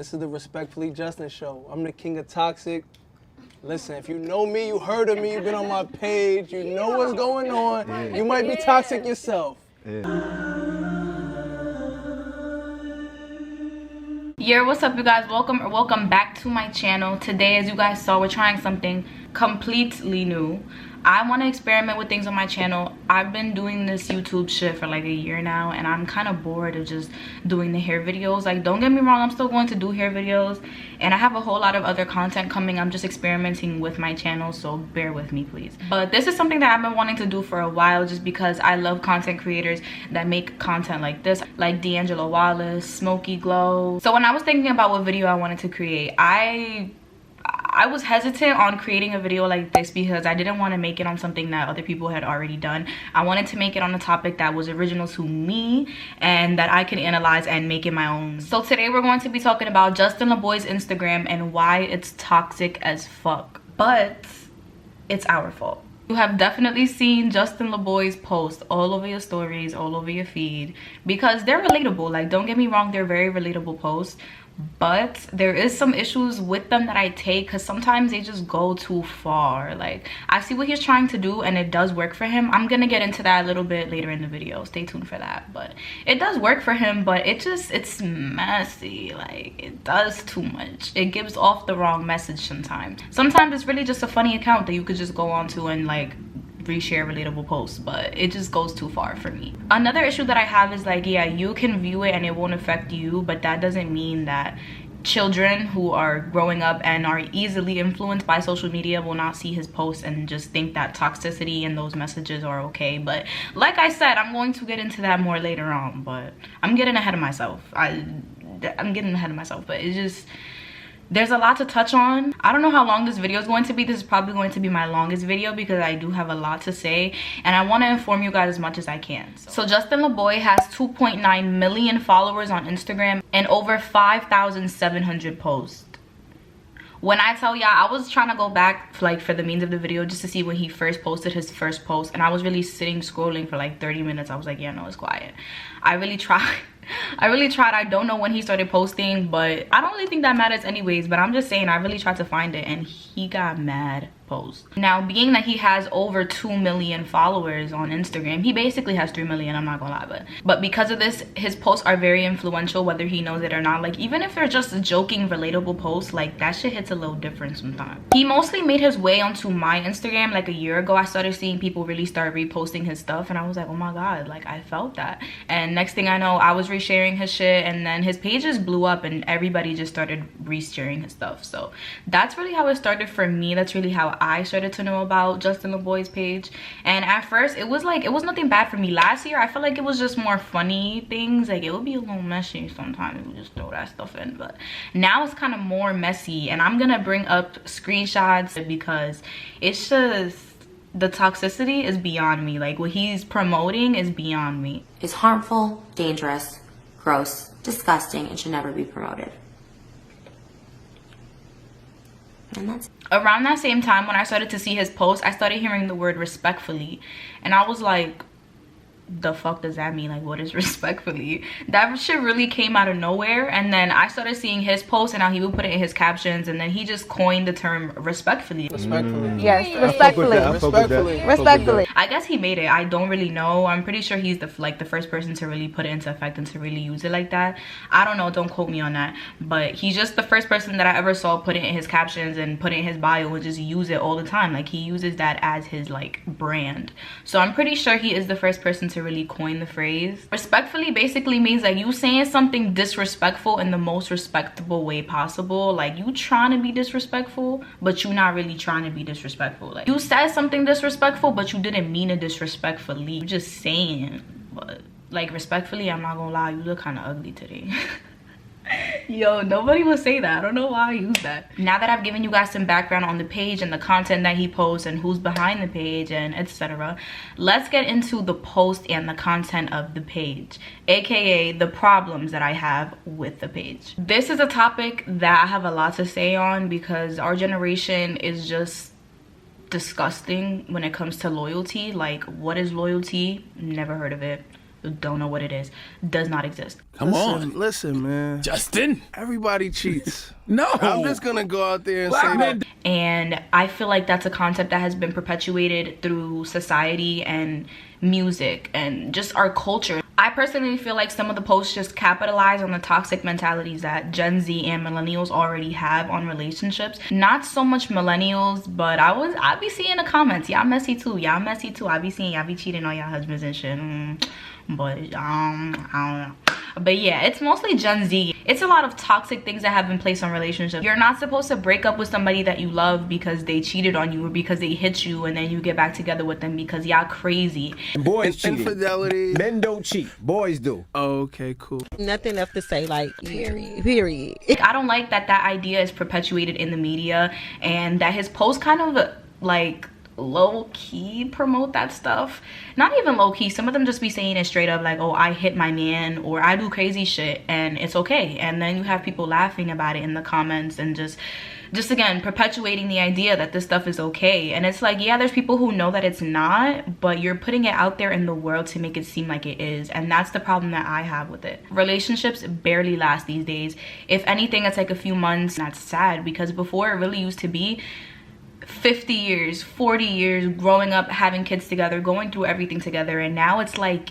This is the Respectfully Justin show. I'm the king of toxic. Listen, if you know me, you heard of me, you've been on my page, you know what's going on. Yeah. You might be toxic yourself. Yeah, what's up, you guys? Welcome back to my channel. Today, as you guys saw, we're trying something completely new. I want to experiment with things on my channel. I've been doing this YouTube shit for like a year now, and I'm kind of bored of just doing the hair videos. Like, don't get me wrong, I'm still going to do hair videos, and I have a whole lot of other content coming. I'm just experimenting with my channel, so bear with me, please. But this is something that I've been wanting to do for a while, just because I love content creators that make content like this, like D'Angelo Wallace, Smokey Glow. So when I was thinking about what video I wanted to create, I was hesitant on creating a video like this because I didn't want to make it on something that other people had already done. I wanted to make it on a topic that was original to me and that I could analyze and make it my own. So today we're going to be talking about Justin Laboy's Instagram and why it's toxic as fuck. But it's our fault. You have definitely seen Justin Laboy's posts all over your stories, all over your feed, because they're relatable. Like, don't get me wrong, they're very relatable posts, but there is some issues with them that I take because sometimes they just go too far. Like, I see what he's trying to do and it does work for him. I'm gonna get into that a little bit later in the video, stay tuned for that. But it does work for him, but it's messy. Like, it does too much. It gives off the wrong message sometimes. Sometimes it's really just a funny account that you could just go on to and like reshare relatable posts, but it just goes too far for me. Another issue that I have is like, yeah, you can view it and it won't affect you, but that doesn't mean that children who are growing up and are easily influenced by social media will not see his posts and just think that toxicity and those messages are okay. But like I said, I'm going to get into that more later on, but I'm getting ahead of myself. I'm getting ahead of myself, but it's just, there's a lot to touch on. I don't know how long this video is going to be. This is probably going to be my longest video because I do have a lot to say and I want to inform you guys as much as I can. So Justin Laboy has 2.9 million followers on Instagram and over 5,700 posts. When I tell y'all, I was trying to go back for the means of the video just to see when he first posted his first post, and I was really sitting scrolling for like 30 minutes. I was like, yeah, no, it's quiet. I really tried. I don't know when he started posting, but I don't really think that matters anyways. But I'm just saying, I really tried to find it and he got mad posts. Now, being that he has over 2 million followers on Instagram, he basically has 3 million, I'm not gonna lie, but because of this, his posts are very influential whether he knows it or not. Like, even if they're just joking relatable posts, like that shit hits a little different sometimes. He mostly made his way onto my Instagram like a year ago. I started seeing people really start reposting his stuff and I was like, oh my god, like I felt that. And next thing I know, I was resharing his shit and then his pages blew up and everybody just started resharing his stuff. So that's really how it started for me. That's really how I started to know about Justin Laboy's page. And at first it was nothing bad for me. Last year I felt like it was just more funny things. Like, it would be a little messy sometimes, we just throw that stuff in, but now it's kind of more messy. And I'm gonna bring up screenshots because it's just, the toxicity is beyond me. Like, what he's promoting is beyond me. Is harmful, dangerous, gross, disgusting, and should never be promoted. And that's around that same time when I started to see his posts, I started hearing the word respectfully, and I was like, the fuck does that mean? Like, what is respectfully? That shit really came out of nowhere. And then I started seeing his posts and how he would put it in his captions, and then he just coined the term respectfully. Yes, respectfully. I guess he made it. I don't really know. I'm pretty sure he's the first person to really put it into effect and to really use it like that. I don't know, don't quote me on that, but he's just the first person that I ever saw put it in his captions and put it in his bio and just use it all the time. Like, he uses that as his like brand. So I'm pretty sure he is the first person to really coin the phrase. Respectfully basically means like you saying something disrespectful in the most respectable way possible. Like, you trying to be disrespectful, but you not really trying to be disrespectful. Like, you said something disrespectful, but you didn't mean it disrespectfully. You just saying. But like, respectfully, I'm not gonna lie, you look kind of ugly today. Yo, nobody will say that. I don't know why I use that. Now that I've given you guys some background on the page and the content that he posts and who's behind the page and etc., let's get into the post and the content of the page, aka the problems that I have with the page. This is a topic that I have a lot to say on because our generation is just disgusting when it comes to loyalty. Like, what is loyalty? Never heard of it. don't know what it is, does not exist. Come on. Listen, man. Justin. Everybody cheats. No. I'm just gonna go out there and Black say men that. And I feel like that's a concept that has been perpetuated through society and music and just our culture. I personally feel like some of the posts just capitalize on the toxic mentalities that Gen Z and millennials already have on relationships. Not so much millennials, but I be seeing the comments. Y'all messy too. Y'all messy too. I be seeing y'all be cheating on y'all husbands and shit. But I don't know. But yeah, it's mostly Gen Z. It's a lot of toxic things that have been placed on relationships. You're not supposed to break up with somebody that you love because they cheated on you or because they hit you and then you get back together with them because y'all crazy. Boys cheat. Infidelity. Men don't cheat. Boys do. Oh, okay, cool. Nothing left to say, like, period. I don't like that idea is perpetuated in the media and that his posts kind of like low-key promote that stuff. Not even low-key, some of them just be saying it straight up like, oh, I hit my man or I do crazy shit and it's okay. And then you have people laughing about it in the comments and just again perpetuating the idea that this stuff is okay. And it's like, yeah, there's people who know that it's not, but you're putting it out there in the world to make it seem like it is. And that's the problem that I have with it. Relationships barely last these days. If anything, it's like a few months. That's sad because before it really used to be 50 years, 40 years growing up, having kids together, going through everything together. And now it's like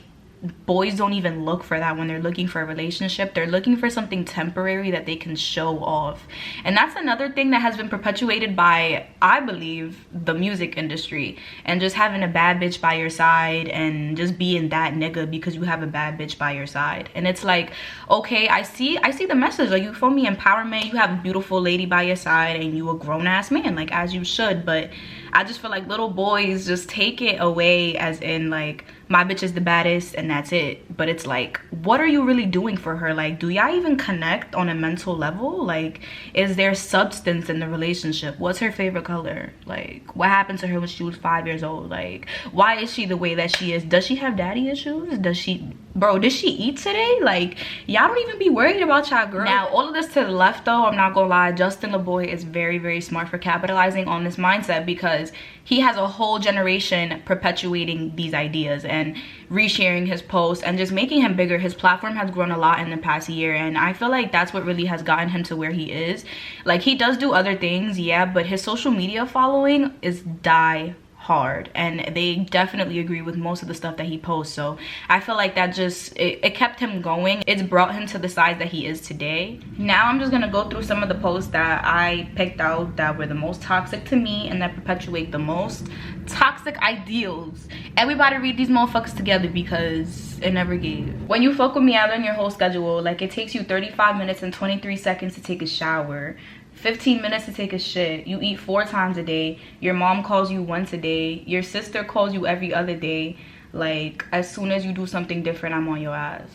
boys don't even look for that when they're looking for a relationship. They're looking for something temporary that they can show off. And that's another thing that has been perpetuated by, I believe, the music industry, and just having a bad bitch by your side and just being that nigga because you have a bad bitch by your side. And it's like, okay, I see the message, like, you feel me, empowerment, you have a beautiful lady by your side and you a grown-ass man, like, as you should. But I just feel like little boys just take it away as in like, my bitch is the baddest and that's it. But it's like, what are you really doing for her? Like, do y'all even connect on a mental level? Like, is there substance in the relationship? What's her favorite color? Like, what happened to her when she was 5 years old? Like, why is she the way that she is? Does she have daddy issues? Does she, bro, did she eat today? Like, y'all don't even be worried about y'all girl. Now, all of this to the left though, I'm not gonna lie, Justin Laboy is very, very smart for capitalizing on this mindset because he has a whole generation perpetuating these ideas and resharing his posts and just making him bigger. His platform has grown a lot in the past year, and I feel like that's what really has gotten him to where he is. Like, he does do other things, yeah, but his social media following is die hard, and they definitely agree with most of the stuff that he posts. So I feel like that just it kept him going. It's brought him to the size that he is today. Now I'm just gonna go through some of the posts that I picked out that were the most toxic to me and that perpetuate the most toxic ideals. Everybody read these motherfuckers together because it never gave. When you fuck with me, I learn your whole schedule. Like, it takes you 35 minutes and 23 seconds to take a shower, 15 minutes to take a shit. You eat 4 times a day. Your mom calls you once a day. Your sister calls you every other day. Like, as soon as you do something different, I'm on your ass.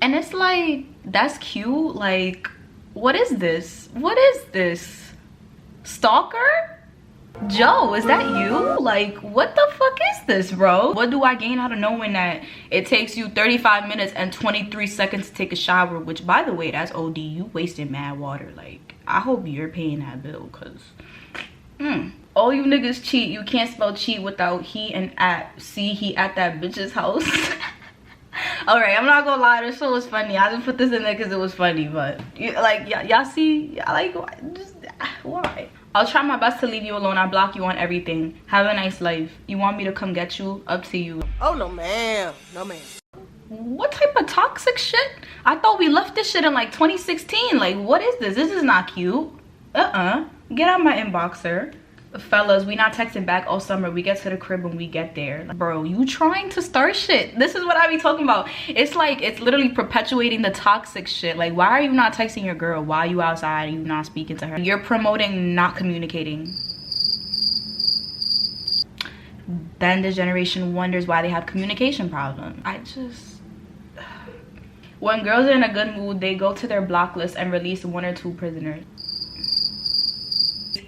And it's like, that's cute. Like, what is this? What is this? Stalker? Joe, is that you? Like, what the fuck is this, bro? What do I gain out of knowing that it takes you 35 minutes and 23 seconds to take a shower? Which, by the way, that's OD. You wasting mad water. Like, I hope you're paying that bill, because all you niggas cheat. You can't spell cheat without he and at. See, he at that bitch's house. All right, I'm not gonna lie, this show was funny. I just put this in there because it was funny, but like, y'all see, like, just why? I'll try my best to leave you alone. I block you on everything. Have a nice life. You want me to come get you? Up to you. Oh, no, ma'am. No, ma'am. What type of toxic shit? I thought we left this shit in like 2016. Like, what is this? This is not cute. Get out my inbox, sir. Fellas, we not texting back all summer. We get to the crib when we get there. Like, bro, you trying to start shit. This is what I be talking about. It's like, it's literally perpetuating the toxic shit. Like, why are you not texting your girl? Why are you outside and you not speaking to her? You're promoting not communicating. Then the generation wonders why they have communication problems. When girls are in a good mood, they go to their block list and release 1 or 2 prisoners.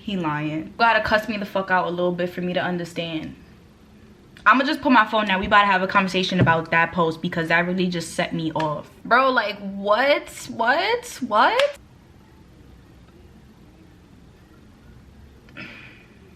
He lying. You gotta cuss me the fuck out a little bit for me to understand. I'ma just put my phone down. We about to have a conversation about that post because that really just set me off. Bro, like, what?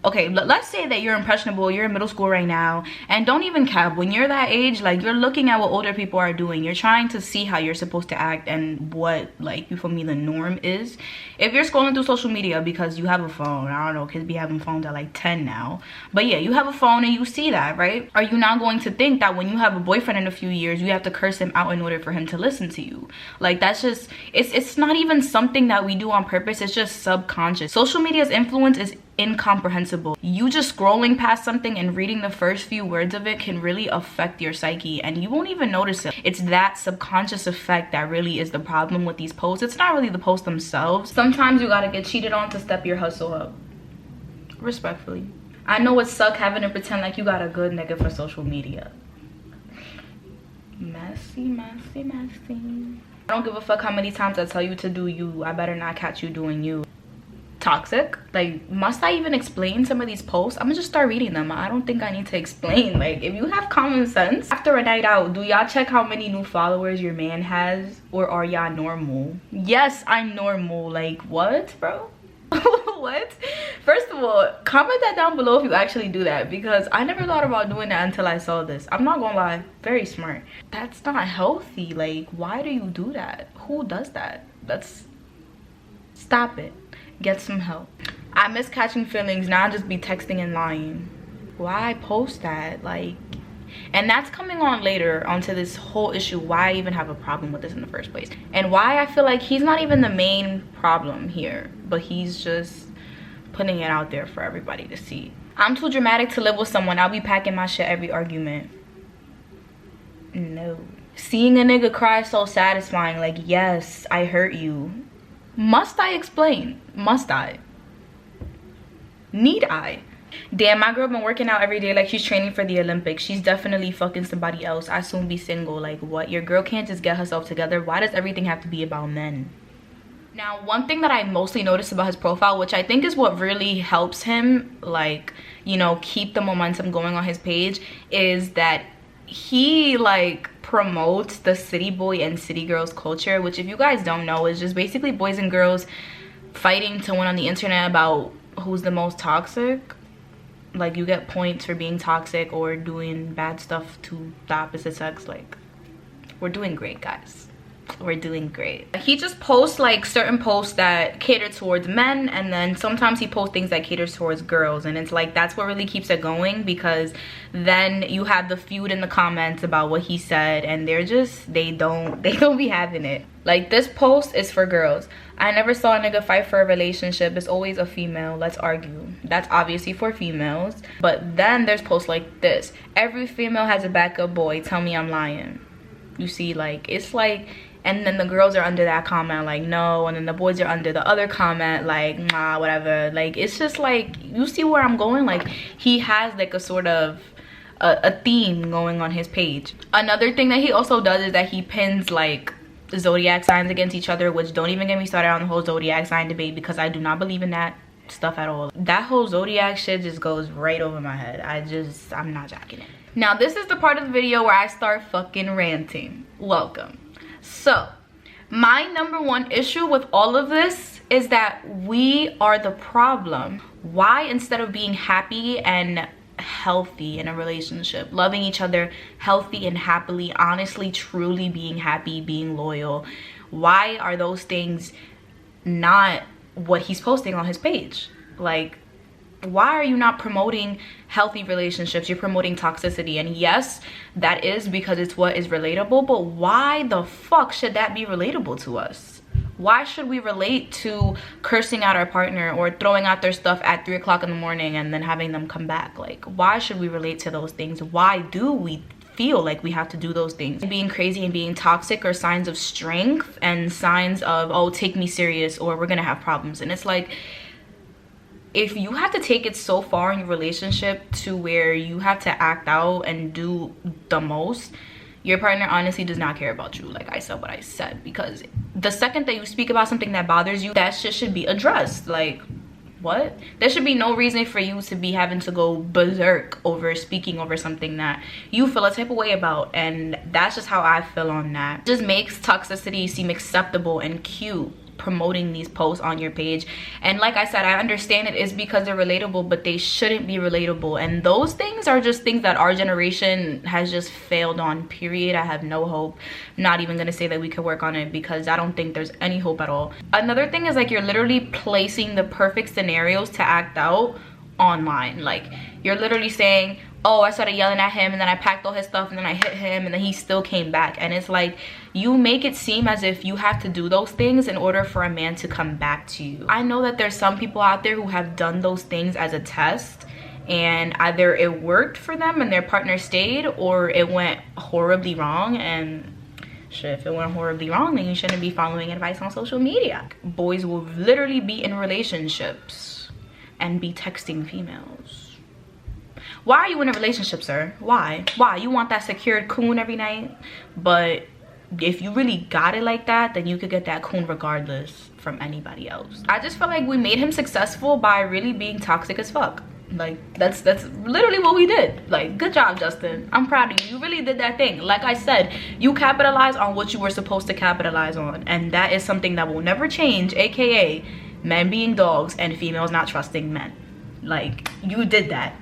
okay, let's say that you're impressionable, you're in middle school right now, and don't even cap, when you're that age, like, you're looking at what older people are doing, you're trying to see how you're supposed to act and what, like, you feel me, the norm is. If you're scrolling through social media because you have a phone, I don't know, kids be having phones at like 10 now, but yeah, you have a phone and you see that, right? Are you now going to think that when you have a boyfriend in a few years, you have to curse him out in order for him to listen to you? Like, that's just, it's not even something that we do on purpose, it's just subconscious. Social media's influence is incomprehensible. You just scrolling past something and reading the first few words of it can really affect your psyche, and you won't even notice it. It's that subconscious effect that really is the problem with these posts. It's not really the posts themselves. Sometimes you gotta get cheated on to step your hustle up. Respectfully. I know it suck having to pretend like you got a good nigga for social media. Messy, messy, messy. I don't give a fuck how many times I tell you to do you. I better not catch you doing you. Toxic. Like, must I even explain some of these posts? I'm gonna just start reading them. I don't think I need to explain. Like, if you have common sense, after a night out, do y'all check how many new followers your man has, or are y'all normal? Yes, I'm normal. Like, what, bro? What? First of all, comment that down below if you actually do that, because I never thought about doing that until I saw this. I'm not gonna lie, very smart. That's not healthy. Like, why do you do that? Who does that? That's, stop it. Get some help. I miss catching feelings. Now I just be texting and lying. Why post that? Like, and that's coming on later onto this whole issue, why I even have a problem with this in the first place, and why I feel like he's not even the main problem here, but he's just putting it out there for everybody to see. I'm too dramatic to live with someone. I'll be packing my shit every argument. No. Seeing a nigga cry is so satisfying. Like, yes, I hurt you. Must I explain? Must I? Need I? Damn, my girl been working out every day like she's training for the Olympics. She's definitely fucking somebody else. I soon be single. Like, what? Your girl can't just get herself together? Why does everything have to be about men? Now, one thing that I mostly noticed about his profile, which I think is what really helps him, like, you know, keep the momentum going on his page, is that he, like, promotes the city boy and city girls culture, which, if you guys don't know, is just basically boys and girls fighting to win on the internet about who's the most toxic. Like, you get points for being toxic or doing bad stuff to the opposite sex. Like, we're doing great, guys. We're doing great. He just posts like certain posts that cater towards men, and then sometimes he posts things that caters towards girls, and it's like that's what really keeps it going, because then you have the feud in the comments about what he said, and they're just, they don't be having it. Like, this post is for girls. I never saw a nigga fight for a relationship. It's always a female. Let's argue. That's obviously for females. But then there's posts like this. Every female has a backup boy. Tell me I'm lying. You see, like, it's like, and then the girls are under that comment like no, and then the boys are under the other comment like nah, whatever. Like, it's just like, you see where I'm going? Like, he has like a sort of a theme going on his page. Another thing that he also does is that he pins like zodiac signs against each other, which don't even get me started on the whole zodiac sign debate, because I do not believe in that stuff at all. That whole zodiac shit just goes right over my head. I'm not jacking it. Now, this is the part of the video where I start fucking ranting. Welcome. So, my number one issue with all of this is that we are the problem. Why, instead of being happy and healthy in a relationship, loving each other healthy and happily, honestly, truly being happy, being loyal, why are those things not what he's posting on his page? Like, why are you not promoting healthy relationships? You're promoting toxicity. And yes, that is because it's what is relatable, but why the fuck should that be relatable to us? Why should we relate to cursing out our partner or throwing out their stuff at 3 o'clock in the morning and then having them come back? Like, why should we relate to those things? Why do we feel like we have to do those things? Being crazy and being toxic are signs of strength and signs of, oh, take me serious or we're gonna have problems. And it's like, if you have to take it so far in your relationship to where you have to act out and do the most, your partner honestly does not care about you. Like I said what I said, because the second that you speak about something that bothers you, that shit should be addressed. Like, what? There should be no reason for you to be having to go berserk over speaking over something that you feel a type of way about, and that's just how I feel on that. It just makes toxicity seem acceptable and cute promoting these posts on your page. And like I said, I understand it is because they're relatable, but they shouldn't be relatable. And those things are just things that our generation has just failed on, period. I have no hope. I'm not even gonna say that we could work on it, because I don't think there's any hope at all. Another thing is, like, you're literally placing the perfect scenarios to act out online. Like, you're literally saying, oh, I started yelling at him and then I packed all his stuff and then I hit him and then he still came back. And it's like, you make it seem as if you have to do those things in order for a man to come back to you. I know that there's some people out there who have done those things as a test, and either it worked for them and their partner stayed, or it went horribly wrong. And shit, if it went horribly wrong, then you shouldn't be following advice on social media. Boys will literally be in relationships and be texting females. Why are you in a relationship, sir? Why? You want that secured coon every night? But if you really got it like that, then you could get that coon regardless from anybody else. I just feel like we made him successful by really being toxic as fuck. Like, that's literally what we did. Like, good job, Justin. I'm proud of you. You really did that thing. Like I said, you capitalized on what you were supposed to capitalize on, and that is something that will never change, aka men being dogs and females not trusting men. Like, you did that.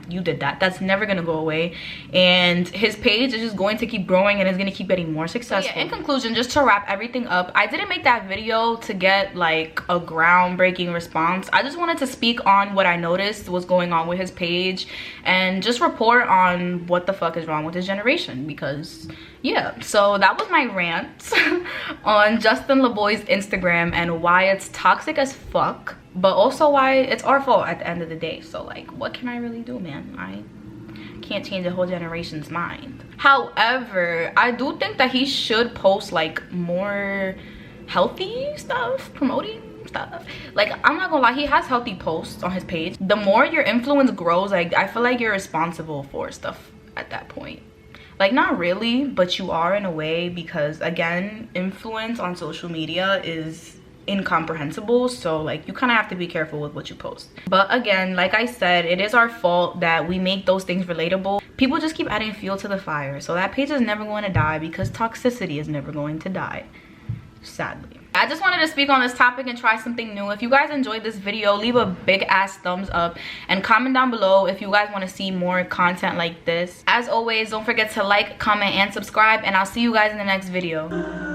That's never gonna go away, and his page is just going to keep growing and it's gonna keep getting more successful. Yeah, in conclusion, just to wrap everything up, I didn't make that video to get like a groundbreaking response. I just wanted to speak on what I noticed was going on with his page and just report on what the fuck is wrong with his generation, because yeah. So that was my rant on Justin Laboy's Instagram and why it's toxic as fuck, but also why it's our fault at the end of the day. So like, what can I really do, man? I can't change a whole generation's mind. However, I do think that he should post like more healthy stuff, promoting stuff. Like, I'm not gonna lie, he has healthy posts on his page. The more your influence grows, like, I feel like you're responsible for stuff at that point. Like, not really, but you are in a way, because again, influence on social media is incomprehensible. So like, you kind of have to be careful with what you post. But again, like I said, it is our fault that we make those things relatable. People just keep adding fuel to the fire. So that page is never going to die, because toxicity is never going to die, sadly. I just wanted to speak on this topic and try something new. If you guys enjoyed this video, leave a big ass thumbs up and comment down below if you guys want to see more content like this. As always, don't forget to like, comment, and subscribe, and I'll see you guys in the next video.